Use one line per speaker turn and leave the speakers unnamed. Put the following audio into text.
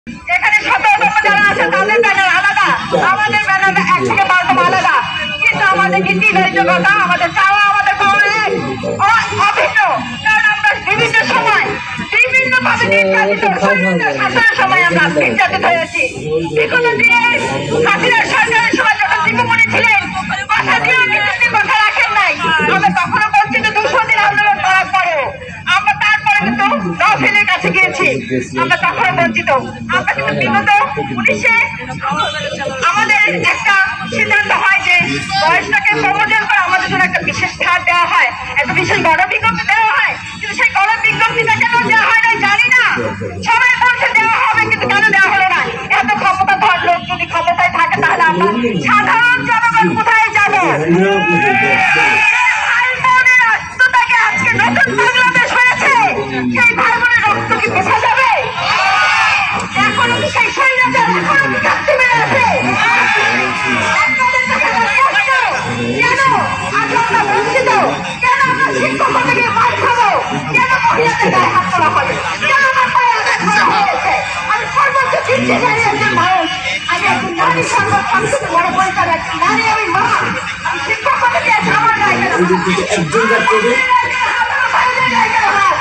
এখানে 17তম যারা আছে তাদের ব্যানার আলাদা, আমাদের ব্যানার 1 থেকে 12তম আলাদা, কিন্তু আমাদের নীতি নৈতিকতা আমাদের চাওয়া আমাদের অভিন্ন। কারণ আমরা বিভিন্ন সময় বিভিন্নভাবে নির্যাতিত, শাসনের সময় আমরা নির্যাতিত হয়েছি। বিগত দিনে হাসিনা সরকারের সময় যখন দীপুমণি ছিলেন কথা দিয়ে নীতির কথা রাখেন নাই, আমরা তখনও বঞ্চিত 200 দিন আন্দোলন করার পরেও আমরা তারপরে কিন্তু নফেলের কাছে গিয়েছি, আমরা তখনও বঞ্চিত। আমরা কিন্তু বিগত 19-এ আমাদের একটা সিদ্ধান্ত হয় যে বয়সটাকে প্রমোশন করে আমাদের জন্য একটা বিশেষ ছাড় দেওয়া হয়, একটা বিশেষ গণবিজ্ঞপ্তি দেওয়া হয়, কিন্তু সেই গণবিজ্ঞপ্তিটা কেন দেওয়া হয় না জানি না। সবাই বলছে দেওয়া হবে, কিন্তু কেন দেওয়া হলো না? এত ক্ষমতাধর লোক যদি ক্ষমতায় থাকে তাহলে আমরা সাধারণ জনগণ কোথায় যাবো? ভাই বোনের আত্মটাকে আজকে নতুন বাংলাদেশ হয়েছে, সেই ভাই বোনের রক্ত কি বোঝা যাবে? এখনো কি সেই সৈন্যদের এখনো কি কাছে বেড়ে আছে? কেন আজ আমরা বঞ্চিত? কেন আমরা শিক্ষকতা থেকে মার খাবো? কেন মহিলাদের গায়ে হাত তোলা হবে? কেন আমার পায়ে আঘাত করা হয়েছে? আমি সর্বোচ্চ চিন্তা জানি একজন মানুষ, আমি একজন নারী সংবাদ সবচেয়ে বড় পরিচয়, একজন নারী, আমি মা, আমি শিক্ষকতা দিয়ে আমার গায়ে কেন হাত?